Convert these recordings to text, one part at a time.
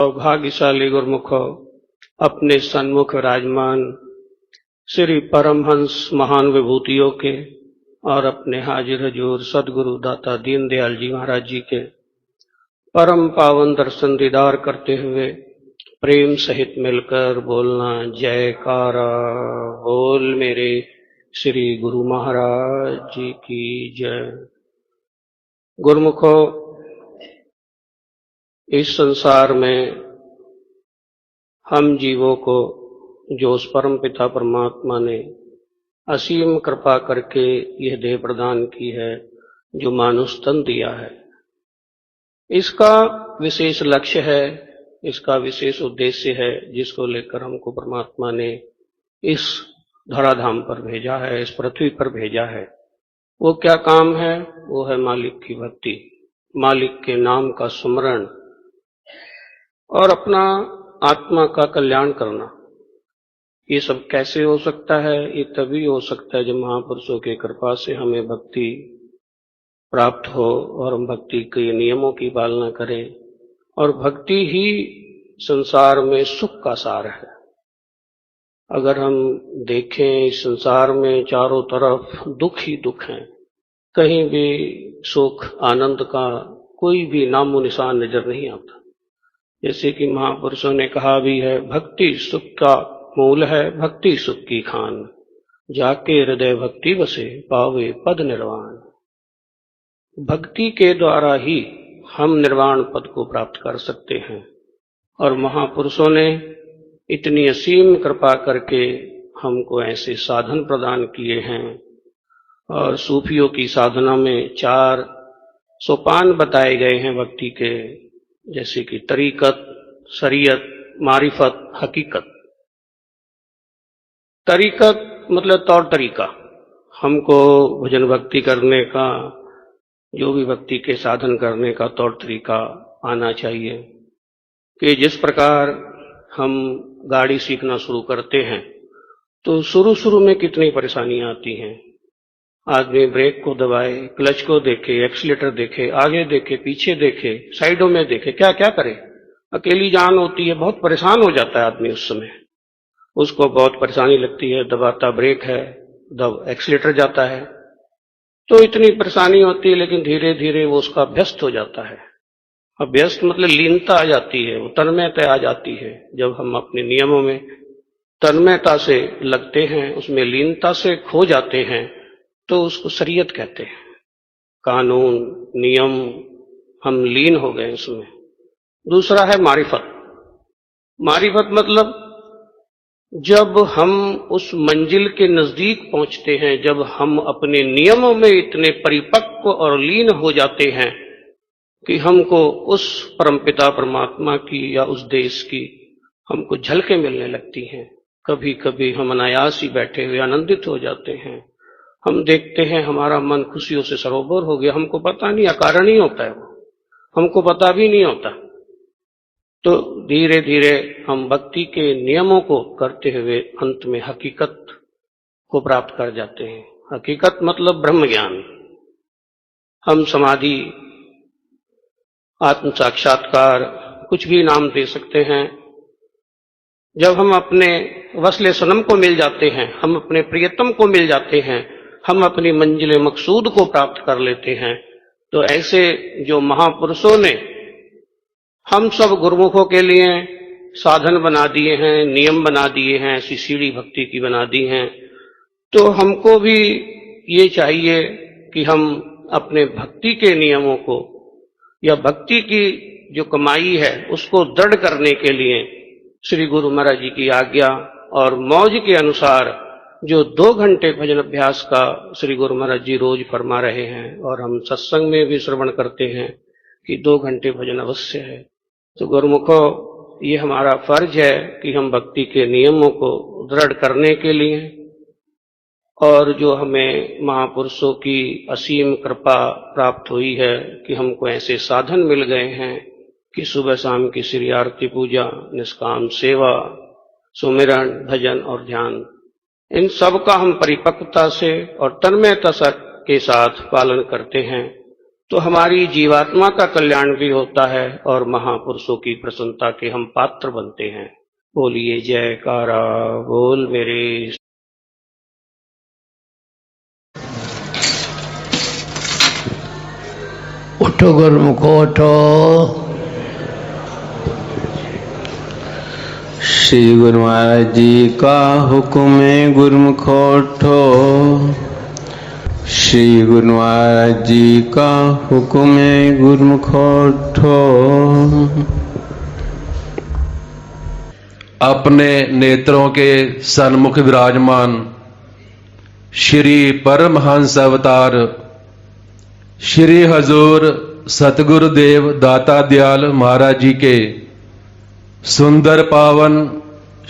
सौभाग्यशाली गुरुमुखो, अपने सन्मुख विराजमान श्री परमहंस महान विभूतियों के और अपने हाजिर हजूर सदगुरु दाता दीनदयाल जी महाराज जी के परम पावन दर्शन दीदार करते हुए प्रेम सहित मिलकर बोलना जयकारा बोल मेरे श्री गुरु महाराज जी की जय। गुरुमुखो, इस संसार में हम जीवों को जो उस परम पिता परमात्मा ने असीम कृपा करके यह देह प्रदान की है, जो मानुष तन दिया है, इसका विशेष लक्ष्य है, इसका विशेष उद्देश्य है, जिसको लेकर हमको परमात्मा ने इस धराधाम पर भेजा है, इस पृथ्वी पर भेजा है। वो क्या काम है? वो है मालिक की भक्ति, मालिक के नाम का स्मरण और अपना आत्मा का कल्याण करना। ये सब कैसे हो सकता है? ये तभी हो सकता है जब महापुरुषों की कृपा से हमें भक्ति प्राप्त हो और हम भक्ति के नियमों की पालना करें। और भक्ति ही संसार में सुख का सार है। अगर हम देखें, इस संसार में चारों तरफ दुख ही दुख है, कहीं भी सुख आनंद का कोई भी नामो निशान नजर नहीं आता। जैसे कि महापुरुषों ने कहा भी है, भक्ति सुख का मूल है, भक्ति सुख की खान, जाके हृदय भक्ति बसे पावे पद निर्वाण। भक्ति के द्वारा ही हम निर्वाण पद को प्राप्त कर सकते हैं। और महापुरुषों ने इतनी असीम कृपा करके हमको ऐसे साधन प्रदान किए हैं। और सूफियों की साधना में 4 सोपान बताए गए हैं भक्ति के, जैसे कि तरीकत, शरीयत, मारिफत, हकीकत। तरीकत मतलब तौर तरीका, हमको भजन भक्ति करने का, जो भी भक्ति के साधन करने का तौर तरीका आना चाहिए। कि जिस प्रकार हम गाड़ी सीखना शुरू करते हैं तो शुरू में कितनी परेशानी आती हैं। आदमी ब्रेक को दबाए, क्लच को देखे, एक्सीलेटर देखे, आगे देखे, पीछे देखे, साइडों में देखे, क्या क्या करे। अकेली जान होती है, बहुत परेशान हो जाता है आदमी उस समय, उसको बहुत परेशानी लगती है। दबाता ब्रेक है, दब एक्सीलेटर जाता है, तो इतनी परेशानी होती है। लेकिन धीरे धीरे वो उसका अभ्यस्त हो जाता है। अभ्यस्त मतलब लीनता आ जाती है, वो तन्मयता आ जाती है। जब हम अपने नियमों में तन्मयता से लगते हैं, उसमें लीनता से खो जाते हैं, तो उसको शरीयत कहते हैं। कानून नियम, हम लीन हो गए उसमें। दूसरा है मारिफत। मारिफत मतलब जब हम उस मंजिल के नजदीक पहुंचते हैं, जब हम अपने नियमों में इतने परिपक्व और लीन हो जाते हैं कि हमको उस परमपिता परमात्मा की या उस देश की हमको झलकें मिलने लगती हैं। कभी कभी हम अनायास ही बैठे हुए आनंदित हो जाते हैं। हम देखते हैं हमारा मन खुशियों से सरोवर हो गया, हमको पता नहीं, अकारण ही होता है वो, हमको पता भी नहीं होता। तो धीरे धीरे हम भक्ति के नियमों को करते हुए अंत में हकीकत को प्राप्त कर जाते हैं। हकीकत मतलब ब्रह्म ज्ञान। हम समाधि, आत्म साक्षात्कार, कुछ भी नाम दे सकते हैं। जब हम अपने वसले सनम को मिल जाते हैं, हम अपने प्रियतम को मिल जाते हैं, हम अपनी मंजिल मकसूद को प्राप्त कर लेते हैं, तो ऐसे जो महापुरुषों ने हम सब गुरुमुखों के लिए साधन बना दिए हैं, नियम बना दिए हैं, ऐसी सीढ़ी भक्ति की बना दी हैं, तो हमको भी ये चाहिए कि हम अपने भक्ति के नियमों को या भक्ति की जो कमाई है उसको दृढ़ करने के लिए श्री गुरु महाराज जी की आज्ञा और मौज के अनुसार जो 2 घंटे भजन अभ्यास का श्री गुरु महाराज जी रोज फरमा रहे हैं, और हम सत्संग में भी श्रवण करते हैं कि 2 घंटे भजन अवश्य है। तो गुरुमुखो, ये हमारा फर्ज है कि हम भक्ति के नियमों को दृढ़ करने के लिए, और जो हमें महापुरुषों की असीम कृपा प्राप्त हुई है कि हमको ऐसे साधन मिल गए हैं कि सुबह शाम की श्री आरती पूजा, निष्काम सेवा, सुमिरन, भजन और ध्यान, इन सब का हम परिपक्वता से और तन्मयता के साथ पालन करते हैं, तो हमारी जीवात्मा का कल्याण भी होता है और महापुरुषों की प्रसन्नता के हम पात्र बनते हैं। बोलिए जयकारा बोल मेरे। उठो गुरुमुखो उठो। श्री गुरु महाराज जी का हुक्म है गुरुमुखो उठो। श्री गुरु महाराज जी का हुक्म है गुरुमुखो उठो। अपने नेत्रों के सन्मुख विराजमान श्री परमहंस अवतार श्री हजूर सतगुरुदेव दाता दयाल महाराज जी के सुंदर पावन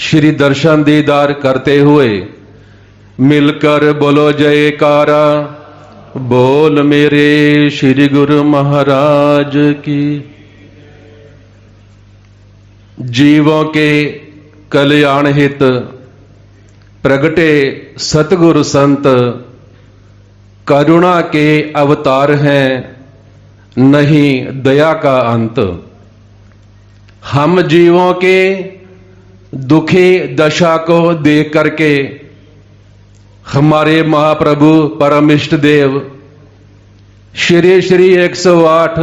श्री दर्शन दीदार करते हुए मिलकर बोलो जयकारा बोल मेरे श्री गुरु महाराज की। जीवों के कल्याण हित प्रगटे सतगुरु संत करुणा के अवतार हैं, नहीं दया का अंत। हम जीवों के दुखी दशा को देख करके हमारे महाप्रभु परम इष्ट देव श्री श्री 108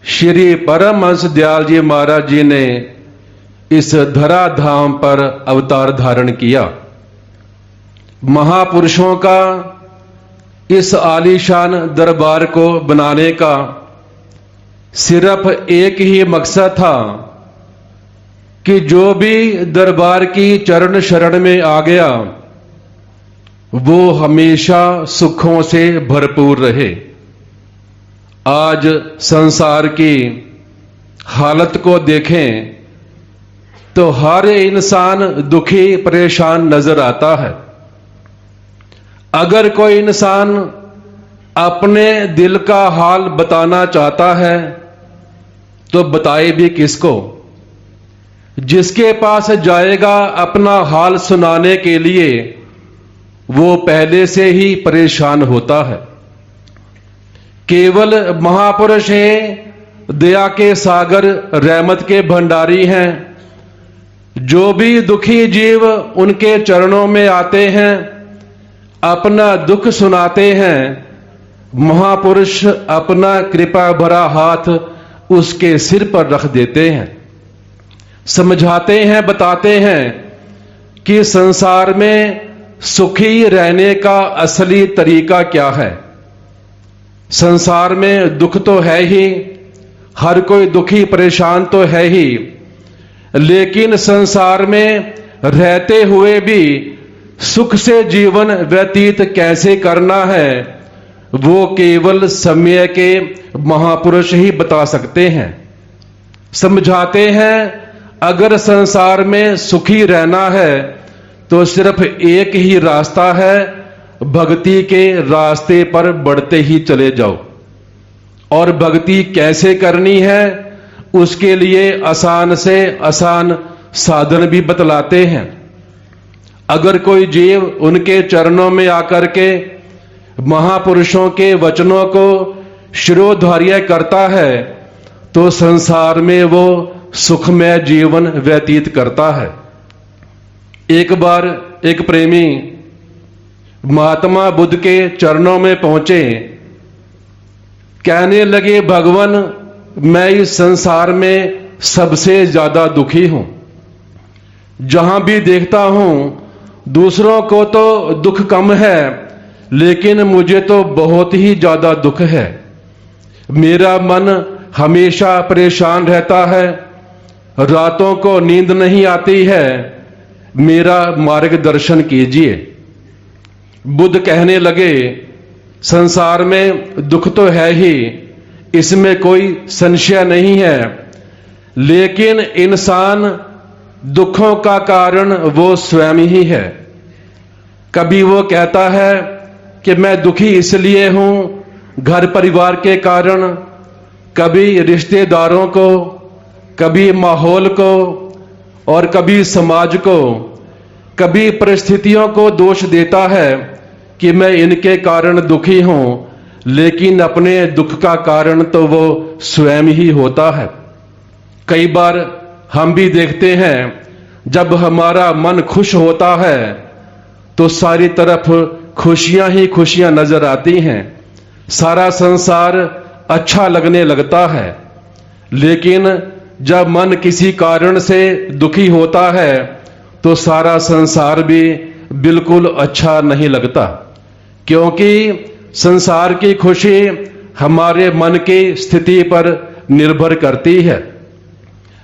श्री परमहंस दयाल जी महाराज जी ने इस धराधाम पर अवतार धारण किया। महापुरुषों का इस आलीशान दरबार को बनाने का सिर्फ एक ही मकसद था कि जो भी दरबार की चरण शरण में आ गया वो हमेशा सुखों से भरपूर रहे। आज संसार की हालत को देखें तो हर इंसान दुखी परेशान नजर आता है। अगर कोई इंसान अपने दिल का हाल बताना चाहता है तो बताए भी किसको? जिसके पास जाएगा अपना हाल सुनाने के लिए वो पहले से ही परेशान होता है। केवल महापुरुष हैं, दया के सागर, रहमत के भंडारी हैं। जो भी दुखी जीव उनके चरणों में आते हैं, अपना दुख सुनाते हैं, महापुरुष अपना कृपा भरा हाथ उसके सिर पर रख देते हैं, समझाते हैं, बताते हैं कि संसार में सुखी रहने का असली तरीका क्या है। संसार में दुख तो है ही, हर कोई दुखी परेशान तो है ही, लेकिन संसार में रहते हुए भी सुख से जीवन व्यतीत कैसे करना है वो केवल समय के महापुरुष ही बता सकते हैं, समझाते हैं। अगर संसार में सुखी रहना है तो सिर्फ एक ही रास्ता है, भक्ति के रास्ते पर बढ़ते ही चले जाओ। और भक्ति कैसे करनी है उसके लिए आसान से आसान साधन भी बतलाते हैं। अगर कोई जीव उनके चरणों में आकर के महापुरुषों के वचनों को शिरोधार्य करता है तो संसार में वो सुखमय जीवन व्यतीत करता है। एक बार एक प्रेमी महात्मा बुद्ध के चरणों में पहुंचे, कहने लगे भगवान मैं इस संसार में सबसे ज्यादा दुखी हूं। जहां भी देखता हूं दूसरों को तो दुख कम है लेकिन मुझे तो बहुत ही ज्यादा दुख है। मेरा मन हमेशा परेशान रहता है, रातों को नींद नहीं आती है, मेरा मार्गदर्शन कीजिए। बुद्ध कहने लगे संसार में दुख तो है ही, इसमें कोई संशय नहीं है, लेकिन इंसान दुखों का कारण वो स्वयं ही है। कभी वो कहता है कि मैं दुखी इसलिए हूं घर परिवार के कारण, कभी रिश्तेदारों को, कभी माहौल को और कभी समाज को, कभी परिस्थितियों को दोष देता है कि मैं इनके कारण दुखी हूं, लेकिन अपने दुख का कारण तो वो स्वयं ही होता है। कई बार हम भी देखते हैं, जब हमारा मन खुश होता है तो सारी तरफ खुशियां ही खुशियां नजर आती हैं, सारा संसार अच्छा लगने लगता है। लेकिन जब मन किसी कारण से दुखी होता है तो सारा संसार भी बिल्कुल अच्छा नहीं लगता, क्योंकि संसार की खुशी हमारे मन की स्थिति पर निर्भर करती है।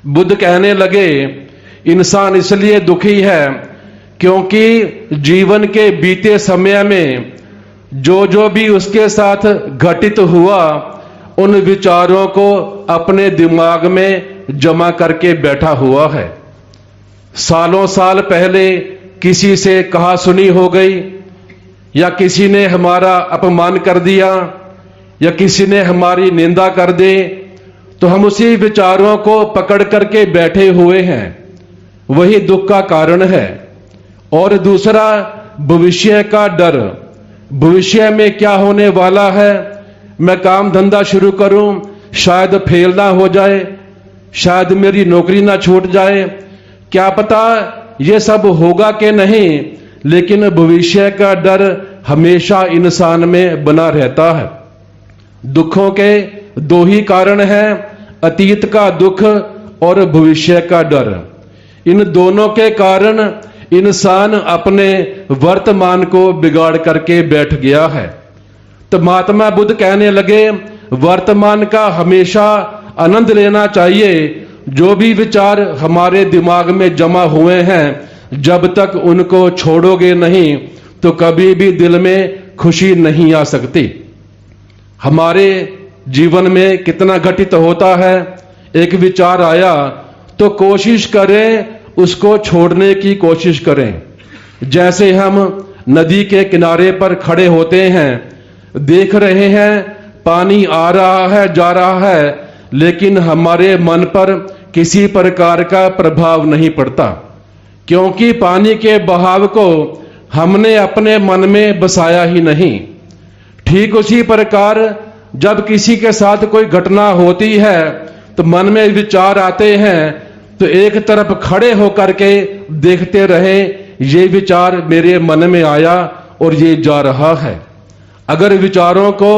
बुद्ध कहने लगे, इंसान इसलिए दुखी है क्योंकि जीवन के बीते समय में जो भी उसके साथ घटित हुआ, उन विचारों को अपने दिमाग में जमा करके बैठा हुआ है। सालों साल पहले किसी से कहा सुनी हो गई, या किसी ने हमारा अपमान कर दिया, या किसी ने हमारी निंदा कर दी, तो हम उसी विचारों को पकड़ करके बैठे हुए हैं। वही दुख का कारण है। और दूसरा, भविष्य का डर। भविष्य में क्या होने वाला है, मैं काम धंधा शुरू करूं, शायद फेल ना हो जाए, शायद मेरी नौकरी ना छूट जाए, क्या पता ये सब होगा कि नहीं। लेकिन भविष्य का डर हमेशा इंसान में बना रहता है। दुखों के दो ही कारण हैं, अतीत का दुख और भविष्य का डर। इन दोनों के कारण इंसान अपने वर्तमान को बिगाड़ करके बैठ गया है। तो महात्मा बुद्ध कहने लगे, वर्तमान का हमेशा आनंद लेना चाहिए। जो भी विचार हमारे दिमाग में जमा हुए हैं, जब तक उनको छोड़ोगे नहीं तो कभी भी दिल में खुशी नहीं आ सकती। हमारे जीवन में कितना घटित होता है, एक विचार आया तो कोशिश करें उसको छोड़ने की कोशिश करें। जैसे हम नदी के किनारे पर खड़े होते हैं, देख रहे हैं पानी आ रहा है जा रहा है, लेकिन हमारे मन पर किसी प्रकार का प्रभाव नहीं पड़ता, क्योंकि पानी के बहाव को हमने अपने मन में बसाया ही नहीं। ठीक उसी प्रकार जब किसी के साथ कोई घटना होती है तो मन में विचार आते हैं, तो एक तरफ खड़े होकर के देखते रहे, ये विचार मेरे मन में आया और ये जा रहा है। अगर विचारों को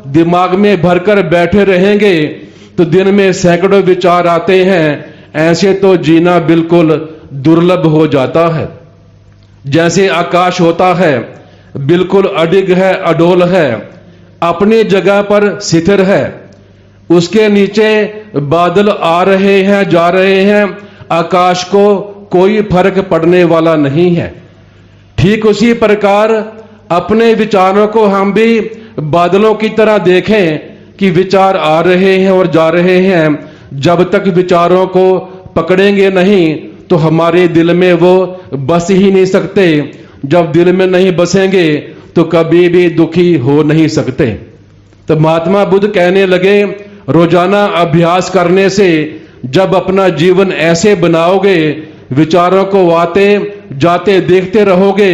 दिमाग में भरकर बैठे रहेंगे तो दिन में सैकड़ों विचार आते हैं, ऐसे तो जीना बिल्कुल दुर्लभ हो जाता है। जैसे आकाश होता है, बिल्कुल अडिग है, अडोल है, अपनी जगह पर स्थिर है, उसके नीचे बादल आ रहे हैं जा रहे हैं, आकाश को कोई फर्क पड़ने वाला नहीं है। ठीक उसी प्रकार अपने विचारों को हम भी बादलों की तरह देखें कि विचार आ रहे हैं और जा रहे हैं। जब तक विचारों को पकड़ेंगे नहीं तो हमारे दिल में वो बस ही नहीं सकते। जब दिल में नहीं बसेंगे तो कभी भी दुखी हो नहीं सकते। तो महात्मा बुद्ध कहने लगे, रोजाना अभ्यास करने से जब अपना जीवन ऐसे बनाओगे, विचारों को आते जाते देखते रहोगे,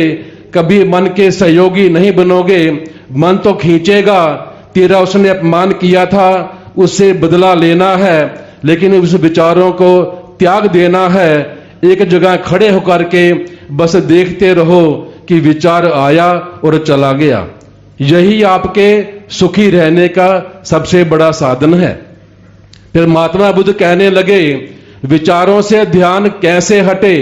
कभी मन के सहयोगी नहीं बनोगे। मन तो खींचेगा, तेरा उसने अपमान किया था, उससे बदला लेना है, लेकिन उस विचारों को त्याग देना है। एक जगह खड़े होकर के बस देखते रहो कि विचार आया और चला गया। यही आपके सुखी रहने का सबसे बड़ा साधन है। फिर महात्मा बुद्ध कहने लगे, विचारों से ध्यान कैसे हटे,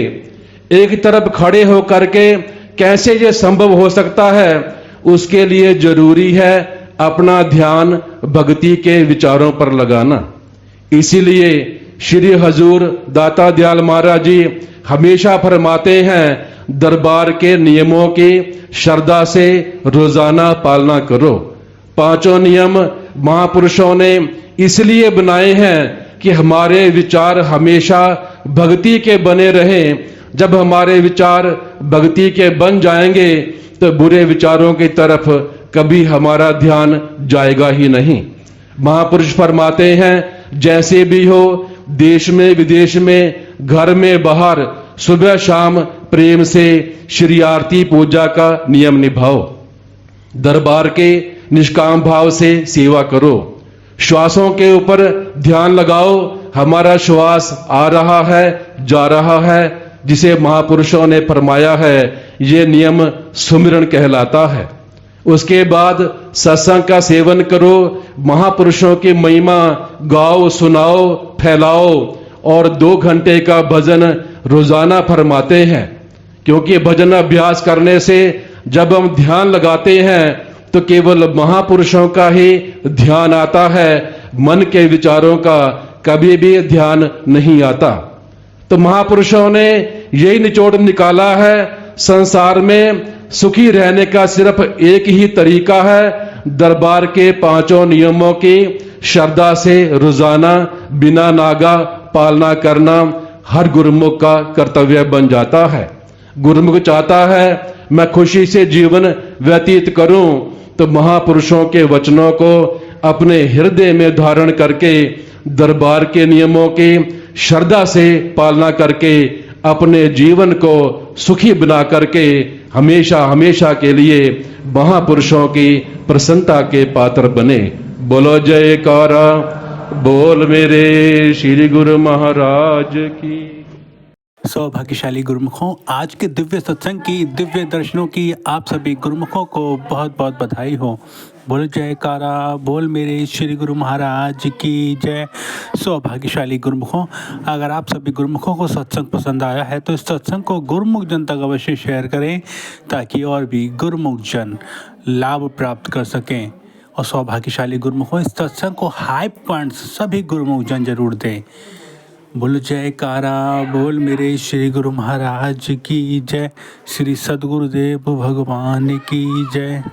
एक तरफ खड़े होकर के कैसे ये संभव हो सकता है। उसके लिए जरूरी है अपना ध्यान भक्ति के विचारों पर लगाना। इसीलिए श्री हजूर दाता दयाल महाराज जी हमेशा फरमाते हैं, दरबार के नियमों की श्रद्धा से रोजाना पालना करो। पांचों नियम महापुरुषों ने इसलिए बनाए हैं कि हमारे विचार हमेशा भक्ति के बने रहें। जब हमारे विचार भक्ति के बन जाएंगे तो बुरे विचारों की तरफ कभी हमारा ध्यान जाएगा ही नहीं। महापुरुष फरमाते हैं, जैसे भी हो, देश में विदेश में, घर में बाहर, सुबह शाम प्रेम से श्री आरती पूजा का नियम निभाओ। दरबार के निष्काम भाव से सेवा करो। श्वासों के ऊपर ध्यान लगाओ, हमारा श्वास आ रहा है, जा रहा है, जिसे महापुरुषों ने फरमाया है, ये नियम सुमिरन कहलाता है। उसके बाद सत्संग का सेवन करो, महापुरुषों की महिमा गाओ, सुनाओ, फैलाओ और 2 घंटे का भजन रोजाना फरमाते हैं। क्योंकि भजन अभ्यास करने से जब हम ध्यान लगाते हैं तो केवल महापुरुषों का ही ध्यान आता है, मन के विचारों का कभी भी ध्यान नहीं आता। तो महापुरुषों ने यही निचोड़ निकाला है, संसार में सुखी रहने का सिर्फ एक ही तरीका है, दरबार के 5 नियमों की श्रद्धा से रोजाना बिना नागा पालना करना हर गुरुमुख का कर्तव्य बन जाता है। गुरुमुख चाहता है मैं खुशी से जीवन व्यतीत करूं, तो महापुरुषों के वचनों को अपने हृदय में धारण करके दरबार के नियमों की श्रद्धा से पालना करके अपने जीवन को सुखी बना करके हमेशा हमेशा के लिए महापुरुषों की प्रसन्नता के पात्र बने। बोलो जयकारा, बोल मेरे श्री गुरु महाराज की। सौभाग्यशाली गुरुमुखों, आज के दिव्य सत्संग की, दिव्य दर्शनों की आप सभी गुरुमुखों को बहुत बहुत बधाई हो। बोल जयकारा, बोल मेरे श्री गुरु महाराज की जय। सौभाग्यशाली गुरुमुखों, अगर आप सभी गुरुमुखों को सत्संग पसंद आया है तो इस सत्संग को गुरुमुख जन तक अवश्य शेयर करें, ताकि और भी गुरुमुख जन लाभ प्राप्त कर सकें। और सौभाग्यशाली गुरुमुखों, इस सत्संग को हाई पॉइंट्स सभी गुरुमुख जन जरूर दें। बोल जयकारा, बोल मेरे श्री गुरु महाराज की जय। श्री सद्गुरुदेव भगवान की जय।